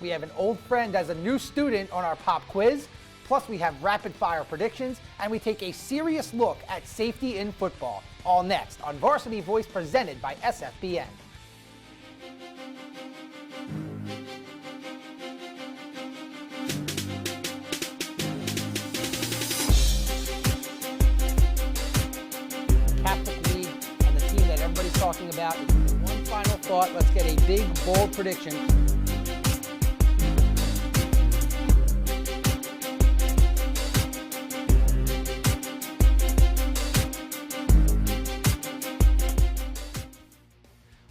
We have an old friend as a new student on our pop quiz. Plus, we have rapid fire predictions, and we take a serious look at safety in football. All next on Varsity Voice, presented by SFBN. Talking about one final thought. Let's get a big, bold prediction.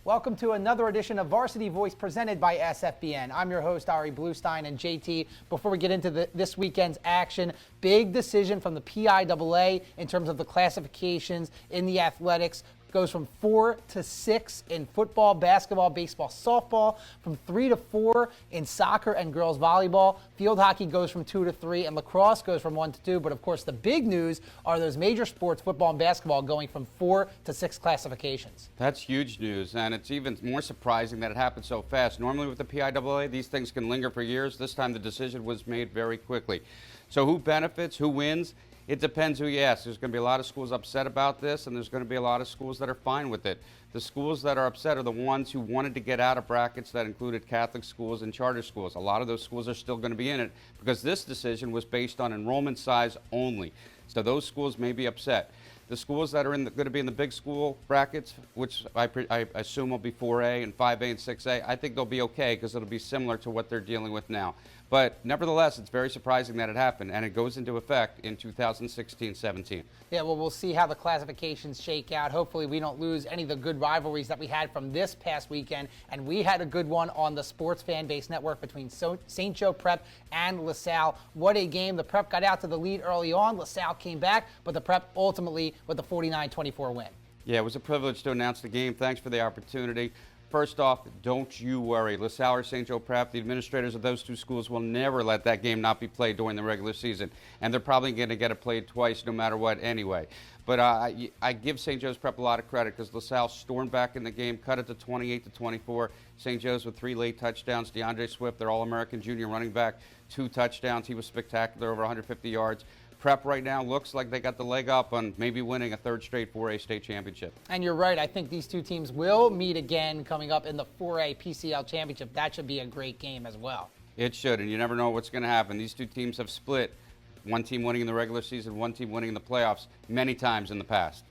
Welcome to another edition of Varsity Voice presented by SFBN. I'm your host, Ari Bluestein, and JT. Before we get into this weekend's action, big decision from the PIAA in terms of the classifications in the athletics. Goes from 4 to 6 in football, basketball, baseball, softball, from 3 to 4 in soccer and girls volleyball. Field hockey goes from 2 to 3, and lacrosse goes from 1 to 2. But of course, the big news are those major sports, football and basketball, going from 4 to 6 classifications. That's huge news, and it's even more surprising that it happened so fast. Normally with the PIAA, these things can linger for years. This time the decision was made very quickly. So who benefits, who wins? It depends who you ask. There's going to be a lot of schools upset about this, and there's going to be a lot of schools that are fine with it. The schools that are upset are the ones who wanted to get out of brackets that included Catholic schools and charter schools. A lot of those schools are still going to be in it because this decision was based on enrollment size only. So those schools may be upset. The schools that are going to be in the big school brackets, which I assume will be 4A and 5A and 6A, I think they'll be okay because it'll be similar to what they're dealing with now. But nevertheless, it's very surprising that it happened, and it goes into effect in 2016-17. Yeah, well, we'll see how the classifications shake out. Hopefully we don't lose any of the good rivalries that we had from this past weekend, and we had a good one on the Sports Fan Base Network between St. Joe Prep and LaSalle. What a game. The Prep got out to the lead early on. LaSalle came back, but the Prep ultimately with the 49-24 win. Yeah, it was a privilege to announce the game. Thanks for the opportunity. First off, don't you worry. LaSalle or St. Joe Prep, the administrators of those two schools will never let that game not be played during the regular season. And they're probably going to get it played twice no matter what anyway. But I give St. Joe's Prep a lot of credit because LaSalle stormed back in the game, cut it to 28-24. St. Joe's with 3 late touchdowns. DeAndre Swift, their All-American junior running back, 2 touchdowns. He was spectacular, over 150 yards. Prep right now looks like they got the leg up on maybe winning a 3rd straight 4A state championship. And you're right. I think these two teams will meet again coming up in the 4A PCL championship. That should be a great game as well. It should, and you never know what's going to happen. These two teams have split. One team winning in the regular season, one team winning in the playoffs many times in the past.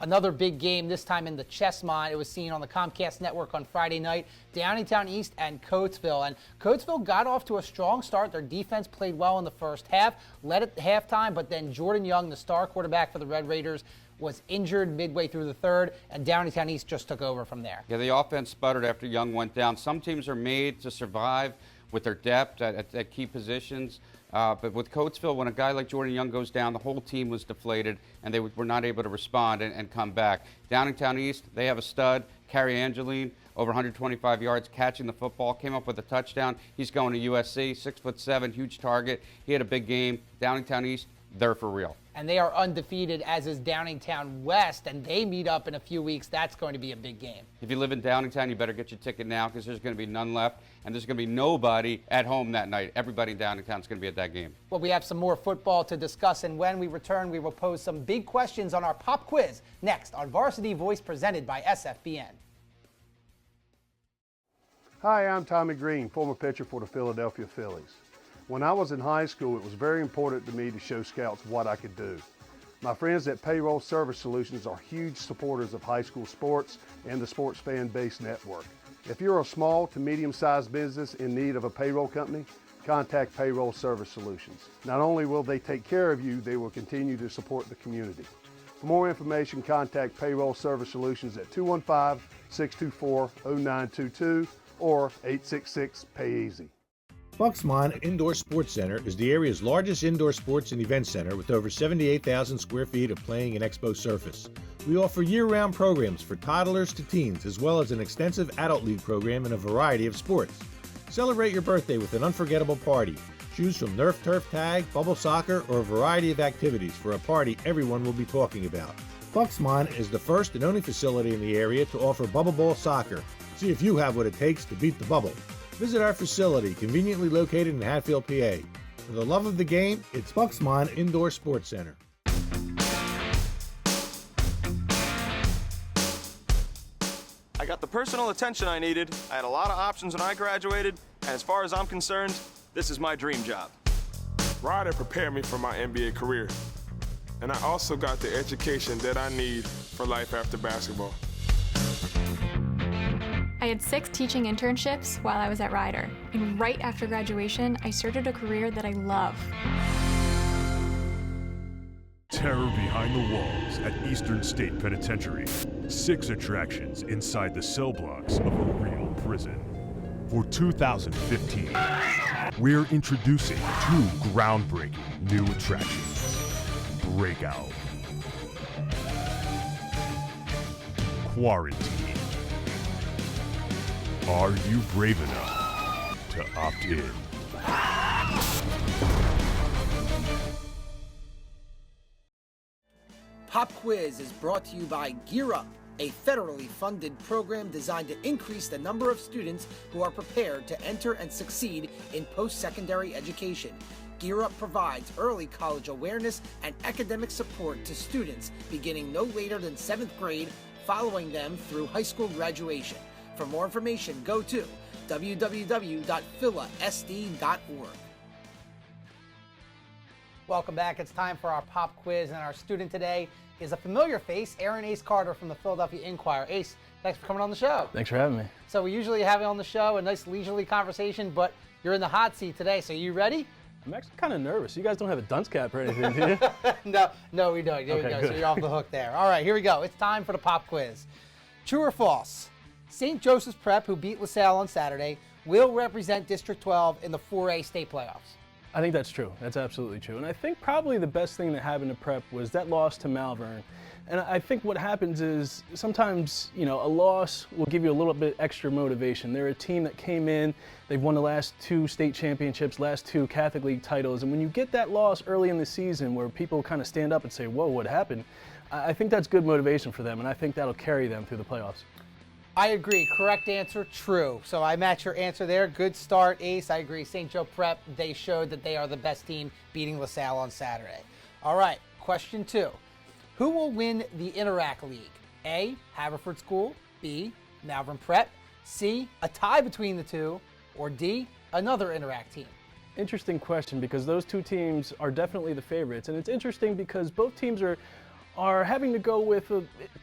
Another big game, this time in the Chessmont. It was seen on the Comcast network on Friday night. Downingtown East and Coatesville. And Coatesville got off to a strong start. Their defense played well in the first half, led at halftime, but then Jordan Young, the star quarterback for the Red Raiders, was injured midway through the third, and Downingtown East just took over from there. Yeah, the offense sputtered after Young went down. Some teams are made to survive with their depth at key positions. But with Coatesville, when a guy like Jordan Young goes down, the whole team was deflated, and they were not able to respond and come back. Downingtown East, they have a stud, Carrie Angeline, over 125 yards, catching the football, came up with a touchdown. He's going to USC, 6'7", huge target. He had a big game. Downingtown East, they're for real. And they are undefeated, as is Downingtown West, and they meet up in a few weeks. That's going to be a big game. If you live in Downingtown, you better get your ticket now because there's going to be none left, and there's going to be nobody at home that night. Everybody in Downingtown is going to be at that game. Well, we have some more football to discuss, and when we return, we will pose some big questions on our pop quiz next on Varsity Voice presented by SFBN. Hi, I'm Tommy Green, former pitcher for the Philadelphia Phillies. When I was in high school, it was very important to me to show scouts what I could do. My friends at Payroll Service Solutions are huge supporters of high school sports and the Sports Fan Base Network. If you're a small to medium-sized business in need of a payroll company, contact Payroll Service Solutions. Not only will they take care of you, they will continue to support the community. For more information, contact Payroll Service Solutions at 215-624-0922 or 866-PAY-EASY. Bucksmont Indoor Sports Center is the area's largest indoor sports and event center with over 78,000 square feet of playing and expo surface. We offer year-round programs for toddlers to teens, as well as an extensive adult league program in a variety of sports. Celebrate your birthday with an unforgettable party. Choose from Nerf Turf Tag, Bubble Soccer, or a variety of activities for a party everyone will be talking about. Bucksmont is the first and only facility in the area to offer bubble ball soccer. See if you have what it takes to beat the bubble. Visit our facility, conveniently located in Hatfield, PA. For the love of the game, it's Bucksmont Indoor Sports Center. I got the personal attention I needed. I had a lot of options when I graduated, and as far as I'm concerned, this is my dream job. Ryder prepared me for my NBA career, and I also got the education that I need for life after basketball. I had 6 teaching internships while I was at Ryder, and right after graduation, I started a career that I love. Terror behind the walls at Eastern State Penitentiary. 6 attractions inside the cell blocks of a real prison. For 2015, we're introducing 2 groundbreaking new attractions. Breakout. Quarantine. Are you brave enough to opt in? Pop Quiz is brought to you by Gear Up, a federally funded program designed to increase the number of students who are prepared to enter and succeed in post-secondary education. Gear Up provides early college awareness and academic support to students beginning no later than 7th grade, following them through high school graduation. For more information, go to www.philasd.org. Welcome back. It's time for our pop quiz, and our student today is a familiar face, Aaron Ace Carter from the Philadelphia Inquirer. Ace, thanks for coming on the show. Thanks for having me. So we usually have you on the show, a nice leisurely conversation, but you're in the hot seat today, so you ready? I'm actually kind of nervous. You guys don't have a dunce cap or anything, do you? No, we don't. There we go. Good. So you're off the hook there. All right, here we go. It's time for the pop quiz. True or false? St. Joseph's Prep, who beat LaSalle on Saturday, will represent District 12 in the 4A state playoffs. I think that's true. That's absolutely true. And I think probably the best thing that happened to Prep was that loss to Malvern. And I think what happens is sometimes, a loss will give you a little bit extra motivation. They're a team that came in, they've won the last 2 state championships, last 2 Catholic League titles. And when you get that loss early in the season where people kind of stand up and say, whoa, what happened? I think that's good motivation for them. And I think that'll carry them through the playoffs. I agree. Correct answer, true. So I match your answer there. Good start, Ace. I agree. St. Joe Prep, they showed that they are the best team, beating LaSalle on Saturday. All right, question 2. Who will win the Interact League? A, Haverford School, B, Malvern Prep, C, a tie between the two, or D, another Interact team? Interesting question, because those 2 teams are definitely the favorites. And it's interesting because both teams are having to go with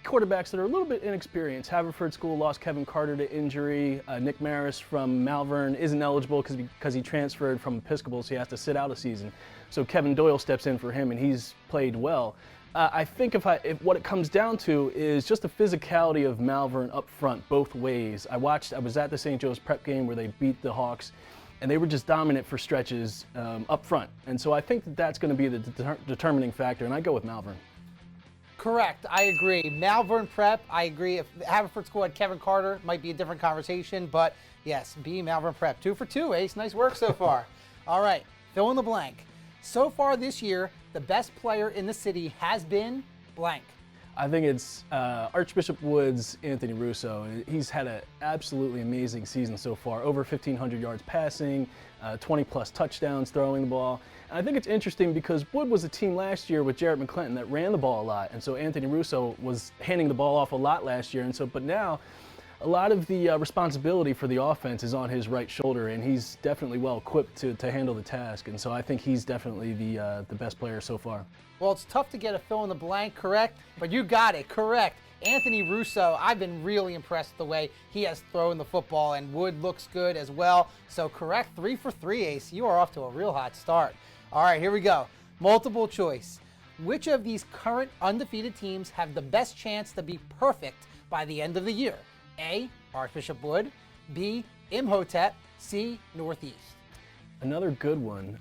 quarterbacks that are a little bit inexperienced. Haverford School lost Kevin Carter to injury. Nick Maris from Malvern isn't eligible because he transferred from Episcopal, so he has to sit out a season. So Kevin Doyle steps in for him, and he's played well. I think if what it comes down to is just the physicality of Malvern up front, both ways. I was at the St. Joe's Prep game where they beat the Hawks, and they were just dominant for stretches up front. And so I think that's going to be the determining factor, and I go with Malvern. Correct. I agree. Malvern Prep, I agree. If Haverford School had Kevin Carter, might be a different conversation. But yes, B, Malvern Prep. 2 for 2, Ace. Nice work so far. All right, fill in the blank. So far this year, the best player in the city has been blank. I think it's Archbishop Wood's Anthony Russo. He's had an absolutely amazing season so far. Over 1,500 yards passing, 20-plus touchdowns throwing the ball. And I think it's interesting because Wood was a team last year with Jarrett McClinton that ran the ball a lot. And so Anthony Russo was handing the ball off a lot last year. And so, but now a lot of the responsibility for the offense is on his right shoulder, and he's definitely well equipped to handle the task. And so I think he's definitely the best player so far. Well, it's tough to get a fill in the blank correct, but you got it correct. Anthony Russo, I've been really impressed with the way he has thrown the football, and Wood looks good as well. So correct, 3 for 3, Ace. You are off to a real hot start. All right, here we go. Multiple choice. Which of these current undefeated teams have the best chance to be perfect by the end of the year? A, Archbishop Wood, B, Imhotep, C, Northeast. Another good one.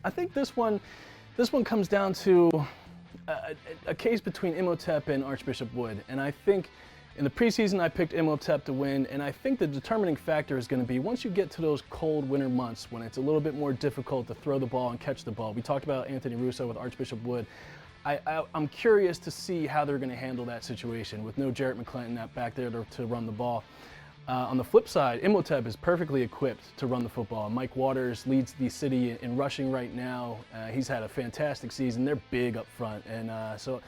I think this one comes down to a case between Imhotep and Archbishop Wood. And I think in the preseason I picked Imhotep to win, and I think the determining factor is going to be once you get to those cold winter months when it's a little bit more difficult to throw the ball and catch the ball. We talked about Anthony Russo with Archbishop Wood. I'm curious to see how they're going to handle that situation with no Jarrett McClinton back there to run the ball. On the flip side, Imhotep is perfectly equipped to run the football. Mike Waters leads the city in rushing right now. He's had a fantastic season. They're big up front, and so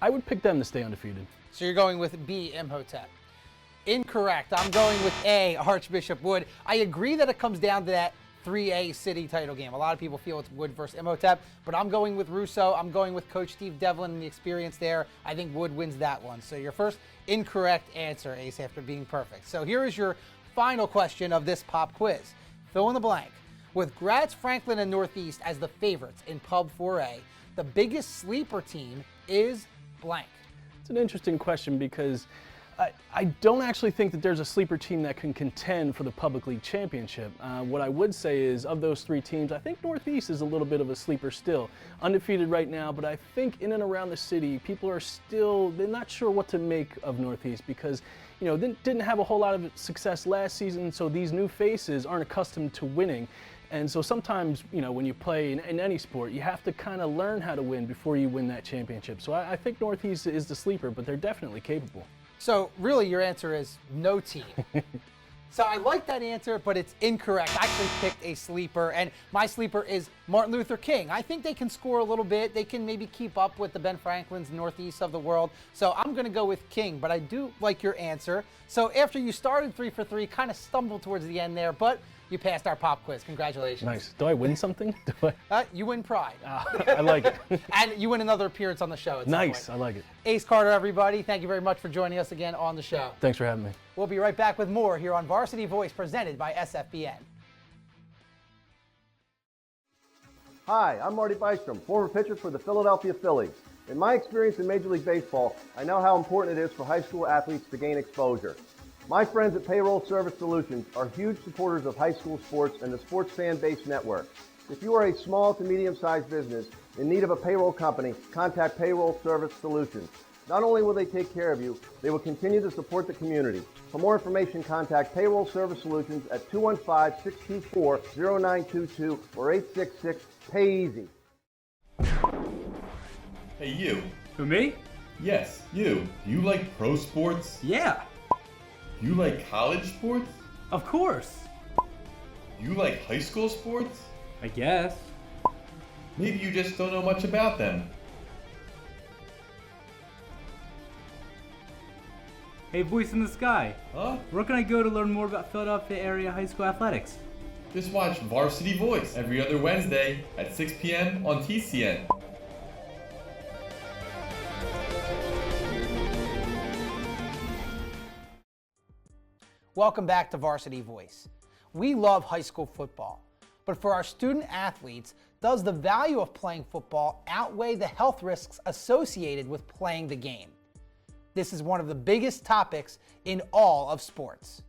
I would pick them to stay undefeated. So you're going with B, Imhotep. Incorrect. I'm going with A, Archbishop Wood. I agree that it comes down to that 3A city title game. A lot of people feel it's Wood versus Imhotep, but I'm going with Russo. I'm going with Coach Steve Devlin and the experience there. I think Wood wins that one. So your first incorrect answer, Ace, after being perfect. So here is your final question of this pop quiz. Fill in the blank. With Gratz, Franklin, and Northeast as the favorites in Pub 4A, the biggest sleeper team is blank. It's an interesting question because I don't actually think that there's a sleeper team that can contend for the Public League Championship. What I would say is, of those three teams, I think Northeast is a little bit of a sleeper still. Undefeated right now, but I think in and around the city, people are still, they're not sure what to make of Northeast because, you know, didn't have a whole lot of success last season, so these new faces aren't accustomed to winning. And so sometimes, you know, when you play in any sport, you have to kind of learn how to win before you win that championship. So I think Northeast is the sleeper, but they're definitely capable. So really your answer is no team. So I like that answer, but it's incorrect. I actually picked a sleeper, and my sleeper is Martin Luther King. I think they can score a little bit. They can maybe keep up with the Ben Franklins, Northeast of the world. So I'm going to go with King, but I do like your answer. So after you started 3 for 3, kind of stumbled towards the end there, but you passed our pop quiz. Congratulations. Nice. Do I win something? You win pride. I like it. And you win another appearance on the show. Nice. I like it. Ace Carter, everybody, thank you very much for joining us again on the show. Thanks for having me. We'll be right back with more here on Varsity Voice, presented by SFBN. Hi, I'm Marty Bystrom, former pitcher for the Philadelphia Phillies. In my experience in Major League Baseball, I know how important it is for high school athletes to gain exposure. My friends at Payroll Service Solutions are huge supporters of high school sports and the Sports Fan Base Network. If you are a small to medium-sized business in need of a payroll company, contact Payroll Service Solutions. Not only will they take care of you, they will continue to support the community. For more information, contact Payroll Service Solutions at 215-624-0922 or 866-PAY-EASY. Hey, you. Who, me? Yes, you. Do you like pro sports? Yeah. You like college sports? Of course. You like high school sports? I guess. Maybe you just don't know much about them. Hey, voice in the sky. Huh? Where can I go to learn more about Philadelphia area high school athletics? Just watch Varsity Voice every other Wednesday at 6 p.m. on TCN. Welcome back to Varsity Voice. We love high school football, but for our student athletes, does the value of playing football outweigh the health risks associated with playing the game? This is one of the biggest topics in all of sports.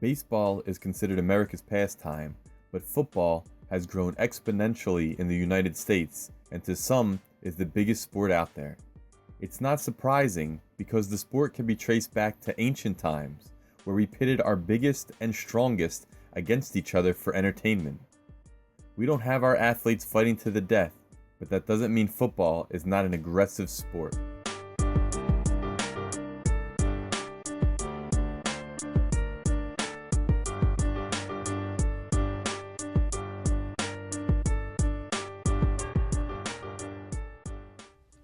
Baseball is considered America's pastime, but football has grown exponentially in the United States and to some is the biggest sport out there. It's not surprising because the sport can be traced back to ancient times, where we pitted our biggest and strongest against each other for entertainment. We don't have our athletes fighting to the death, but that doesn't mean football is not an aggressive sport.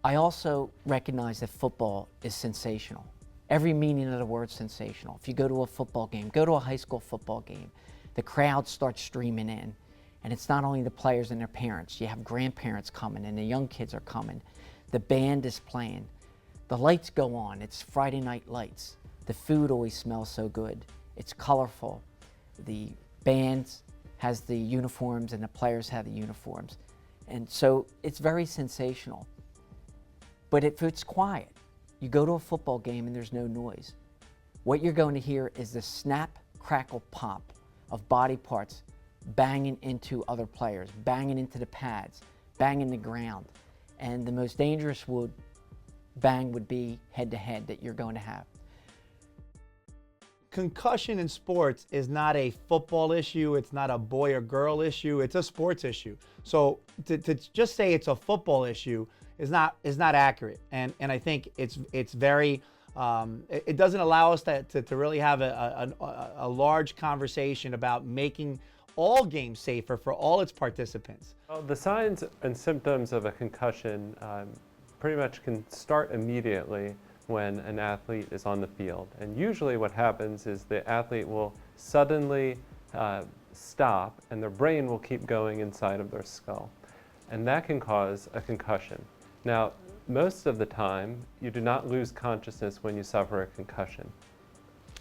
I also recognize that football is sensational. Every meaning of the word sensational. If you go to a football game, go to a high school football game, the crowd starts streaming in. And it's not only the players and their parents. You have grandparents coming and the young kids are coming. The band is playing. The lights go on. It's Friday night lights. The food always smells so good. It's colorful. The band has the uniforms and the players have the uniforms. And so it's very sensational. But if it's quiet, you go to a football game and there's no noise. What you're going to hear is the snap, crackle, pop of body parts banging into other players, banging into the pads, banging the ground. And the most dangerous bang would be head-to-head that you're going to have. Concussion in sports is not a football issue, it's not a boy or girl issue, it's a sports issue. So to just say it's a football issue is not accurate. And I think it's very it doesn't allow us to really have a large conversation about making all games safer for all its participants. Well, the signs and symptoms of a concussion pretty much can start immediately when an athlete is on the field. And usually what happens is the athlete will suddenly stop and their brain will keep going inside of their skull. And that can cause a concussion. Now, most of the time, you do not lose consciousness when you suffer a concussion.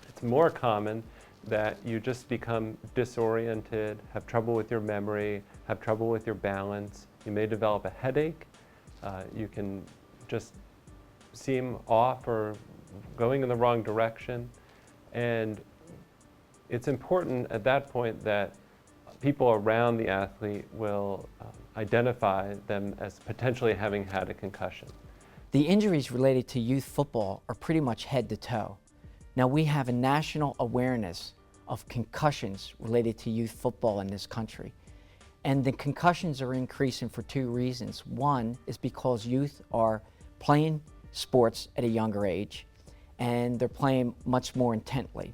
It's more common that you just become disoriented, have trouble with your memory, have trouble with your balance. You may develop a headache. You can just seem off or going in the wrong direction. And it's important at that point that people around the athlete will identify them as potentially having had a concussion. The injuries related to youth football are pretty much head to toe. Now we have a national awareness of concussions related to youth football in this country. And the concussions are increasing for two reasons. One is because youth are playing sports at a younger age and they're playing much more intently.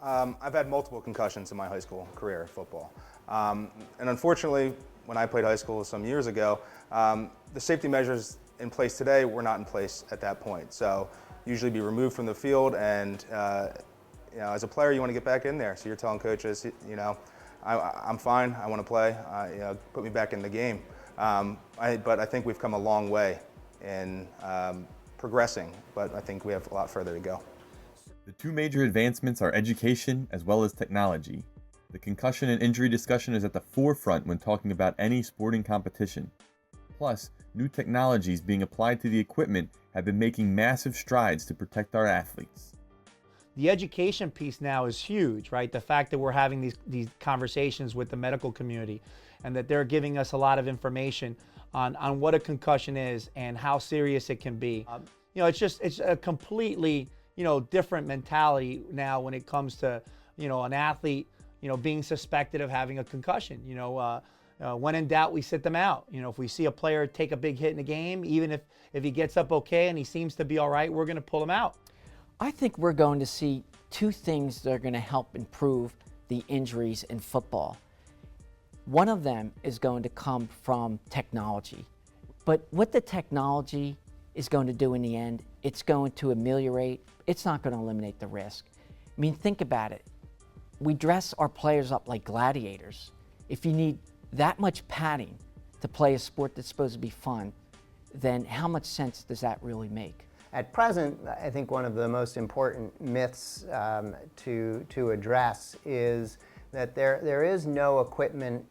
I've had multiple concussions in my high school career in football. And unfortunately, when I played high school some years ago, the safety measures in place today were not in place at that point. So usually be removed from the field, and as a player, you want to get back in there. So you're telling coaches, I'm fine, I want to play, put me back in the game. But I think we've come a long way in progressing, but I think we have a lot further to go. The two major advancements are education as well as technology. The concussion and injury discussion is at the forefront when talking about any sporting competition. Plus, new technologies being applied to the equipment have been making massive strides to protect our athletes. The education piece now is huge, right? The fact that we're having these conversations with the medical community and that they're giving us a lot of information on what a concussion is and how serious it can be. It's a completely, different mentality now when it comes to, an athlete, being suspected of having a concussion. When in doubt, we sit them out. If we see a player take a big hit in a game, even if he gets up okay and he seems to be all right, we're going to pull him out. I think we're going to see two things that are going to help improve the injuries in football. One of them is going to come from technology. But what the technology is going to do in the end, it's going to ameliorate, it's not going to eliminate the risk. I mean, think about it. We dress our players up like gladiators. If you need that much padding to play a sport that's supposed to be fun, then how much sense does that really make? At present, I think one of the most important myths to address is that there is no equipment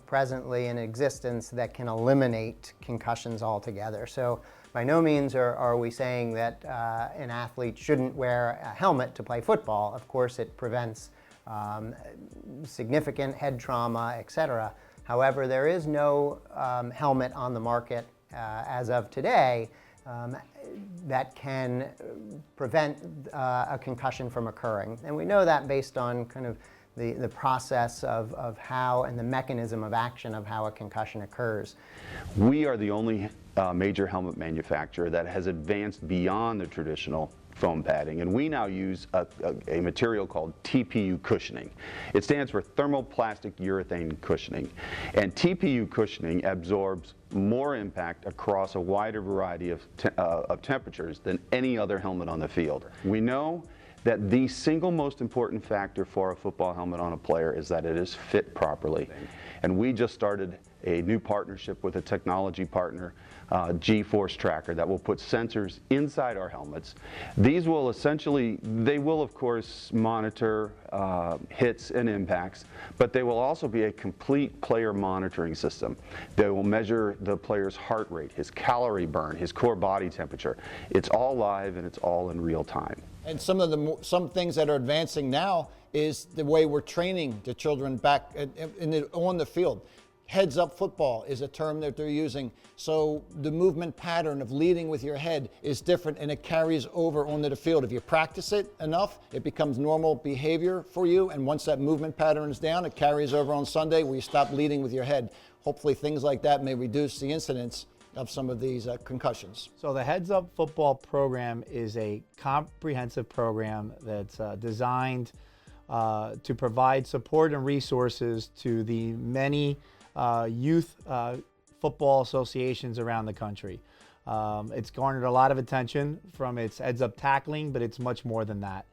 presently in existence that can eliminate concussions altogether. So by no means are we saying that an athlete shouldn't wear a helmet to play football. Of course, it prevents significant head trauma, etc. However, there is no helmet on the market as of today that can prevent a concussion from occurring. And we know that based on kind of the process of how and the mechanism of action of how a concussion occurs. We are the only major helmet manufacturer that has advanced beyond the traditional foam padding, and we now use a material called TPU cushioning. It stands for thermoplastic urethane cushioning, and TPU cushioning absorbs more impact across a wider variety of temperatures than any other helmet on the field. We know that the single most important factor for a football helmet on a player is that it is fit properly. And we just started a new partnership with a technology partner, G-Force Tracker, that will put sensors inside our helmets. These will essentially, they will of course monitor hits and impacts, but they will also be a complete player monitoring system. They will measure the player's heart rate, his calorie burn, his core body temperature. It's all live and it's all in real time. And some things that are advancing now is the way we're training the children back on the field. Heads up football is a term that they're using. So the movement pattern of leading with your head is different and it carries over onto the field. If you practice it enough, it becomes normal behavior for you. And once that movement pattern is down, it carries over on Sunday where you stop leading with your head. Hopefully things like that may reduce the incidence of some of these concussions? So the Heads Up Football program is a comprehensive program that's designed to provide support and resources to the many youth football associations around the country. It's garnered a lot of attention from its Heads Up tackling, but it's much more than that.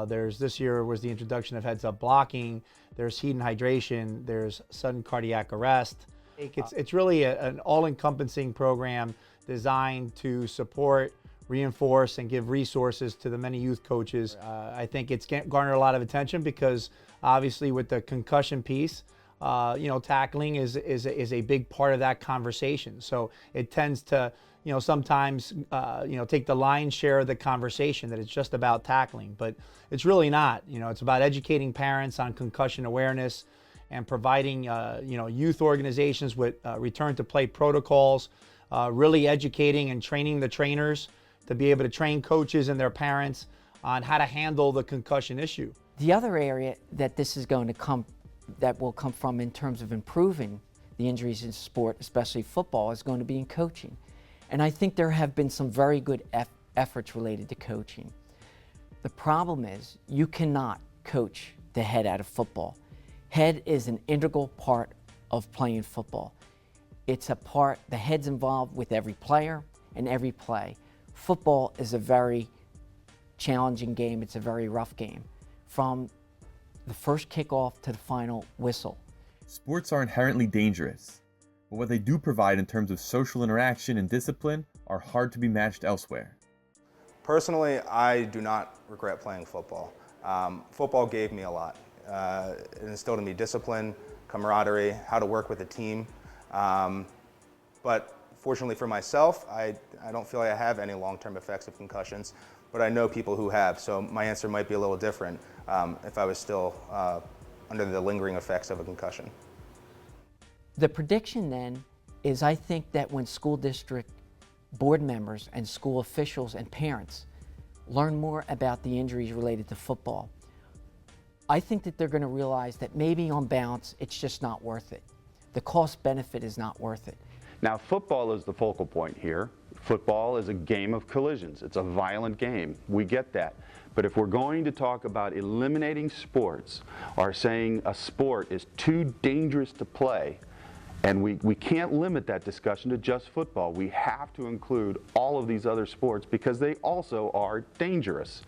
This year was the introduction of Heads Up blocking, there's heat and hydration, there's sudden cardiac arrest. It's really an all-encompassing program designed to support, reinforce, and give resources to the many youth coaches. I think it's garnered a lot of attention because obviously with the concussion piece, tackling is a big part of that conversation. So it tends to, sometimes, take the lion's share of the conversation, that it's just about tackling, but it's really not. It's about educating parents on concussion awareness and providing, youth organizations with return to play protocols, really educating and training the trainers to be able to train coaches and their parents on how to handle the concussion issue. The other area that this is going to come, that will come from in terms of improving the injuries in sport, especially football, is going to be in coaching. And I think there have been some very good efforts related to coaching. The problem is you cannot coach the head out of football. Head is an integral part of playing football. It's a part, the head's involved with every player and every play. Football is a very challenging game. It's a very rough game. From the first kickoff to the final whistle. Sports are inherently dangerous, but what they do provide in terms of social interaction and discipline are hard to be matched elsewhere. Personally, I do not regret playing football. Football gave me a lot. It instilled in me discipline, camaraderie, how to work with a team. But fortunately for myself, I don't feel like I have any long-term effects of concussions, but I know people who have, so my answer might be a little different if I was still under the lingering effects of a concussion. The prediction then is, I think that when school district board members and school officials and parents learn more about the injuries related to football, I think that they're going to realize that maybe on balance, it's just not worth it. The cost benefit is not worth it. Now, football is the focal point here. Football is a game of collisions. It's a violent game. We get that. But if we're going to talk about eliminating sports or saying a sport is too dangerous to play, and we can't limit that discussion to just football. We have to include all of these other sports because they also are dangerous.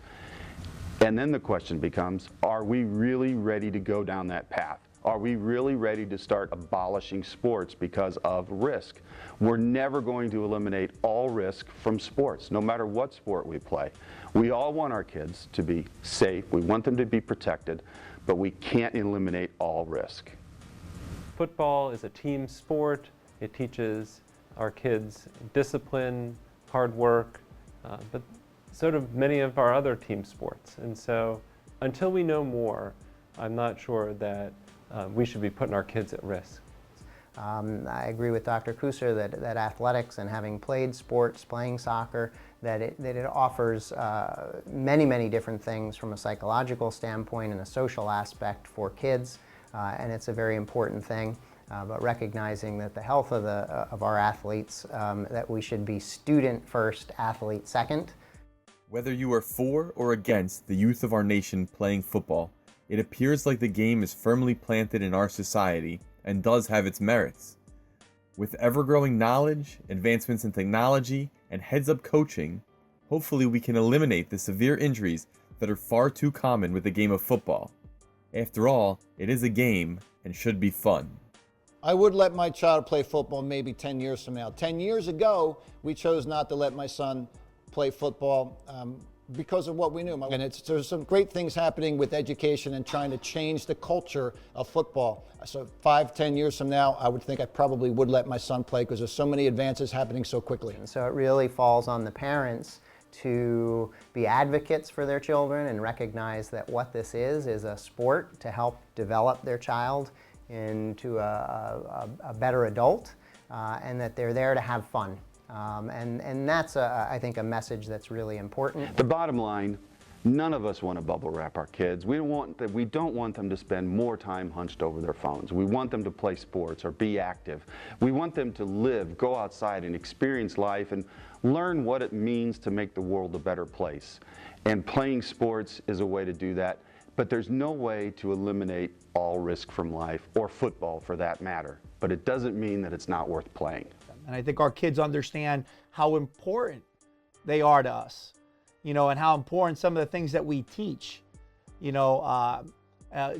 And then the question becomes, are we really ready to go down that path? Are we really ready to start abolishing sports because of risk? We're never going to eliminate all risk from sports, no matter what sport we play. We all want our kids to be safe, we want them to be protected, but we can't eliminate all risk. Football is a team sport. It teaches our kids discipline, hard work, but so do many of our other team sports. And so until we know more, I'm not sure that we should be putting our kids at risk. I agree with Dr. Kusser that athletics and having played sports, playing soccer, that it offers many, many different things from a psychological standpoint and a social aspect for kids. And it's a very important thing, but recognizing that the health of our athletes, that we should be student first, athlete second. Whether you are for or against the youth of our nation playing football, it appears like the game is firmly planted in our society and does have its merits. With ever-growing knowledge, advancements in technology, and heads-up coaching, hopefully we can eliminate the severe injuries that are far too common with the game of football. After all, it is a game and should be fun. I would let my child play football maybe 10 years from now. 10 years ago, we chose not to let my son play football because of what we knew. And there's some great things happening with education and trying to change the culture of football. So 5-10 years from now, I would think I probably would let my son play because there's so many advances happening so quickly. And so it really falls on the parents to be advocates for their children and recognize that what this is a sport to help develop their child into a better adult, and that they're there to have fun. And that's, I think, a message that's really important. The bottom line, None of us want to bubble wrap our kids. We don't want them to spend more time hunched over their phones. We want them to play sports or be active. We want them to live, go outside and experience life and learn what it means to make the world a better place. And playing sports is a way to do that, but there's no way to eliminate all risk from life, or football for that matter. But it doesn't mean that it's not worth playing. And I think our kids understand how important they are to us, you know, and how important some of the things that we teach, you know,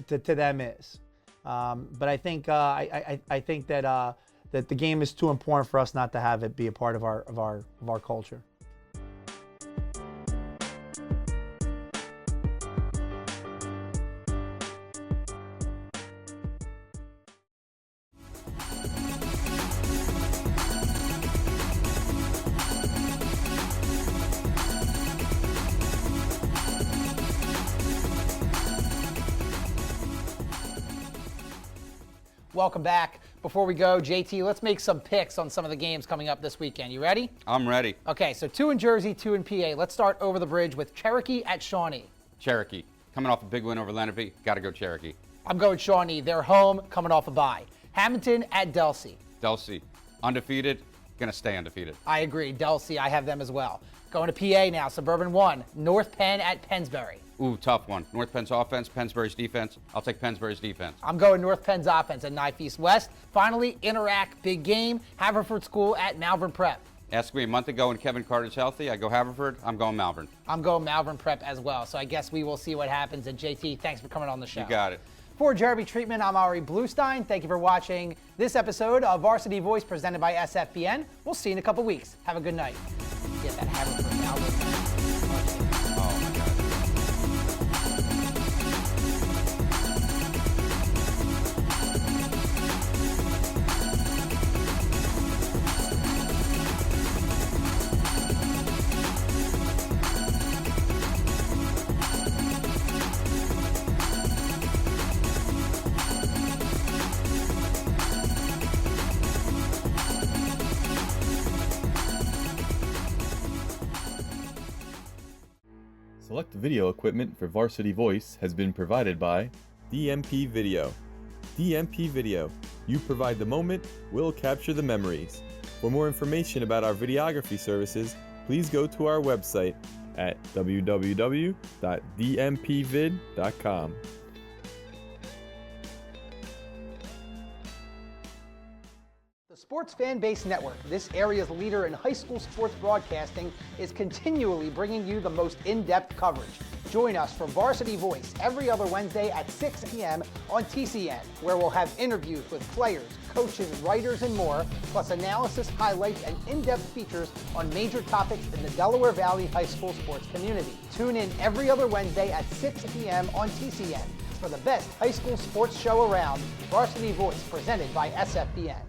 to them is. But I think I think that that the game is too important for us not to have it be a part of our culture. Welcome back. Before we go, JT, let's make some picks on some of the games coming up this weekend. You ready? I'm ready. Okay, so 2 in Jersey, 2 in PA. Let's start over the bridge with Cherokee at Shawnee. Cherokee. Coming off a big win over Lenape. Got to go Cherokee. I'm going Shawnee. They're home, coming off a bye. Hamilton at Delsea. Delsea. Undefeated. Going to stay undefeated. I agree. Delsea, I have them as well. Going to PA now, Suburban 1. North Penn at Pennsbury. Ooh, tough one. North Penn's offense, Pennsbury's defense. I'll take Pennsbury's defense. I'm going North Penn's offense at Knife East West. Finally, Interact, big game. Haverford School at Malvern Prep. Asked me a month ago when Kevin Carter's healthy. I go Haverford. I'm going Malvern. I'm going Malvern Prep as well. So I guess we will see what happens. And JT, thanks for coming on the show. You got it. For Jeremy Treatman, I'm Ari Bluestein. Thank you for watching this episode of Varsity Voice presented by SFBN. We'll see you in a couple weeks. Have a good night. Get that Haverford Malvern. Select video equipment for Varsity Voice has been provided by DMP Video. DMP Video. You provide the moment, we'll capture the memories. For more information about our videography services, please go to our website at www.dmpvid.com. The Sports Fan Base Network, this area's leader in high school sports broadcasting, is continually bringing you the most in-depth coverage. Join us for Varsity Voice every other Wednesday at 6 p.m. on TCN, where we'll have interviews with players, coaches, writers, and more, plus analysis, highlights, and in-depth features on major topics in the Delaware Valley high school sports community. Tune in every other Wednesday at 6 p.m. on TCN for the best high school sports show around, Varsity Voice, presented by SFBN.